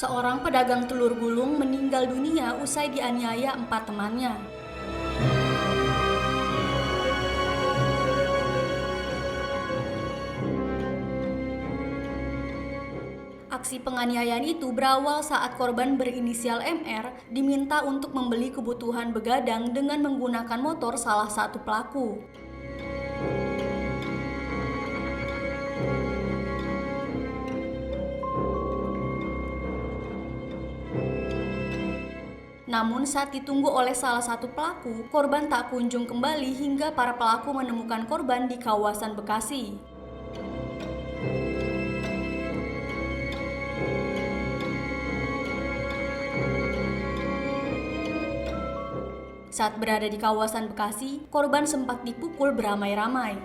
Seorang pedagang telur gulung meninggal dunia usai dianiaya 4 temannya. Aksi penganiayaan itu berawal saat korban berinisial MR diminta untuk membeli kebutuhan begadang dengan menggunakan motor salah satu pelaku. Namun saat ditunggu oleh salah satu pelaku, korban tak kunjung kembali hingga para pelaku menemukan korban di kawasan Bekasi. Saat berada di kawasan Bekasi, korban sempat dipukul beramai-ramai.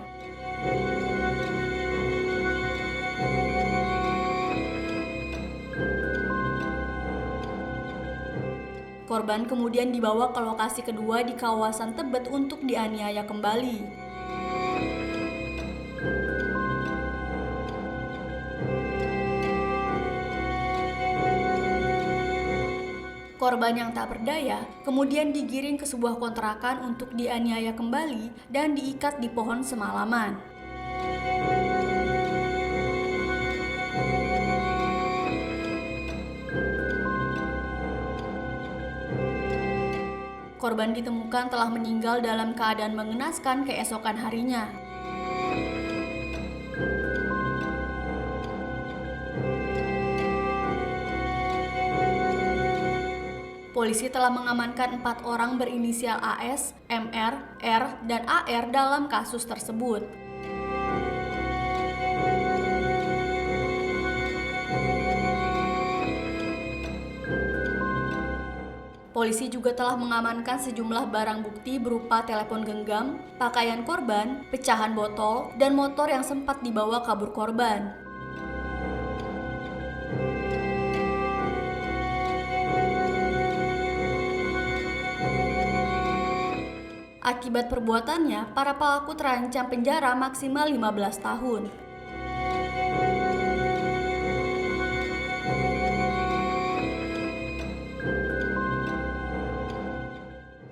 Korban kemudian dibawa ke lokasi kedua di kawasan Tebet untuk dianiaya kembali. Korban yang tak berdaya kemudian digiring ke sebuah kontrakan untuk dianiaya kembali dan diikat di pohon semalaman. Korban ditemukan telah meninggal dalam keadaan mengenaskan keesokan harinya. Polisi telah mengamankan 4 orang berinisial AS, MR, R, dan AR dalam kasus tersebut. Polisi juga telah mengamankan sejumlah barang bukti berupa telepon genggam, pakaian korban, pecahan botol, dan motor yang sempat dibawa kabur korban. Akibat perbuatannya, para pelaku terancam penjara maksimal 15 tahun.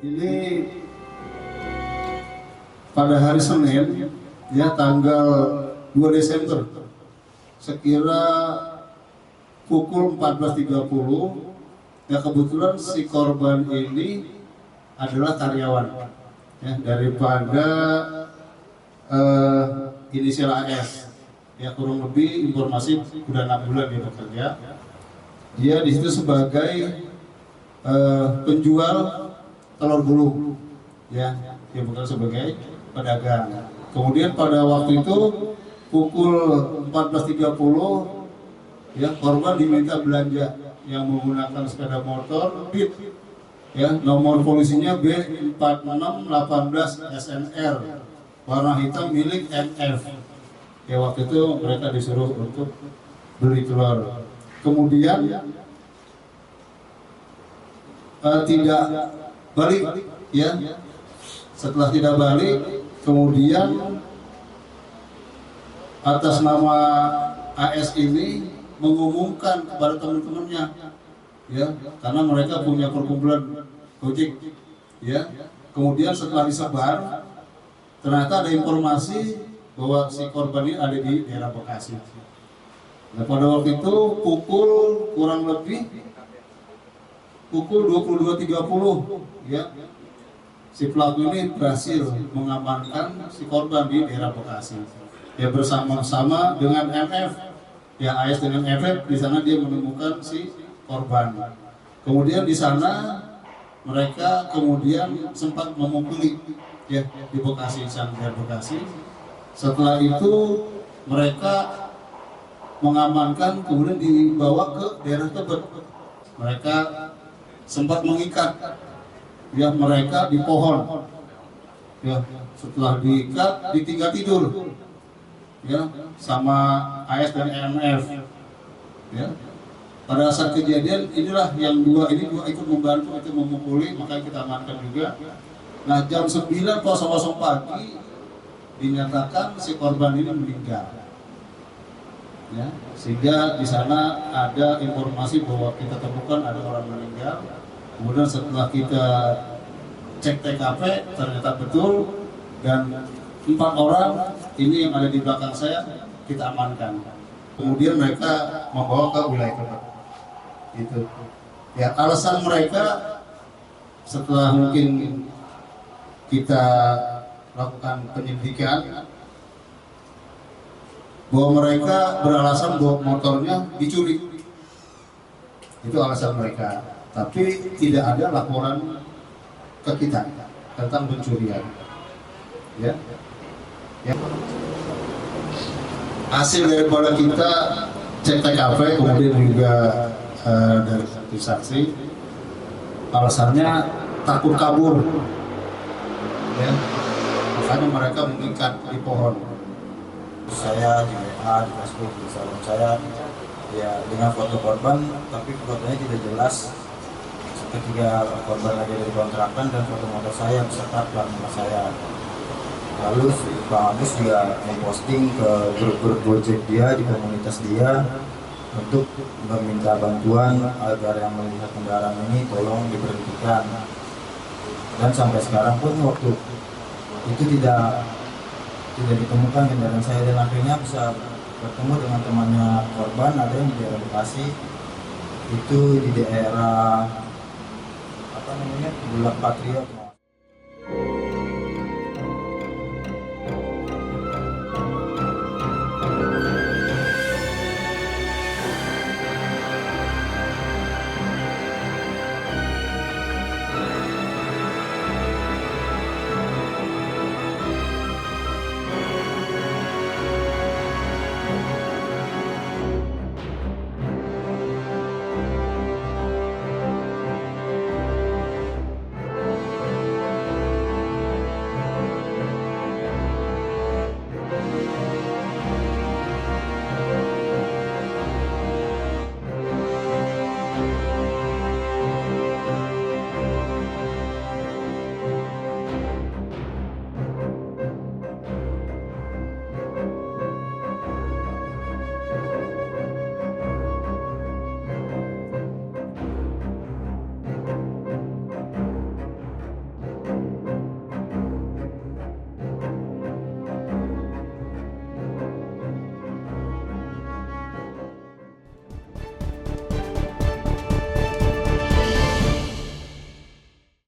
Ini pada hari Senin, ya tanggal 2 Desember, sekira pukul 14.30, ya kebetulan si korban ini adalah karyawan ya, daripada inisial AS. Ya kurang lebih informasi udah 6 bulan dia bekerja. Dia di situ sebagai penjual telur gulung, ya, dia bukan sebagai pedagang. Kemudian pada waktu itu pukul 14.30, ya korban diminta belanja yang menggunakan sepeda motor Beat, ya nomor polisinya B4618 SNR warna hitam milik MF. Ya waktu itu mereka disuruh untuk beli telur. Kemudian tidak balik, ya setelah tidak balik, kemudian atas nama AS ini mengumumkan kepada teman-temannya, ya karena mereka punya perkumpulan Gojek, ya kemudian setelah disebar ternyata ada informasi bahwa si korban ini ada di daerah Bekasi. Nah pada waktu itu pukul kurang lebih pukul 22.30, ya si pelaku ini berhasil mengamankan si korban di daerah Bekasi. Ya bersama-sama dengan MF, ya AS dengan MF, di sana dia menemukan si korban. Kemudian di sana mereka kemudian sempat memukuli, ya di Bekasi, Sanggar Bekasi. Setelah itu mereka mengamankan, kemudian dibawa ke daerah Tebet. Mereka sempat mengikat, ya mereka di pohon, ya setelah diikat ditinggal tidur, ya sama AS dan MF, ya pada saat kejadian inilah yang dua ikut membantu, itu memukuli, makanya kita amankan juga. Nah jam 9.00 pagi dinyatakan si korban ini meninggal. ya, sehingga di sana ada informasi bahwa kita temukan ada orang meninggal. Kemudian setelah kita cek TKP ternyata betul, dan 4 orang ini yang ada di belakang saya kita amankan. Kemudian mereka membawa ke wilayah Kebat. Itu. Ya, alasan mereka setelah mungkin kita lakukan penyelidikan bahwa mereka beralasan bahwa motornya dicuri. Itu alasan mereka. Tapi tidak ada laporan ke kita tentang pencurian. Ya. Ya. Hasil daripada kita cek TKP kemudian juga dari saksi, alasannya takut kabur. Ya. Makanya mereka mengikat di pohon. Saya di WA, di Facebook, di Instagram saya ya dengan foto korban, tapi fotonya tidak jelas. Ketika korban lagi dari kontrakan dan foto motor saya beserta plat nomor saya. Lalu Bang Agus juga memposting ke grup-grup Gojek dia di komunitas dia untuk meminta bantuan agar yang melihat kendaraan ini tolong diberhentikan. Dan sampai sekarang pun waktu itu tidak ditemukan kendaraan saya, dan akhirnya bisa bertemu dengan temannya korban, ada yang di daerah Bekasi, itu di daerah Bulak Patriot.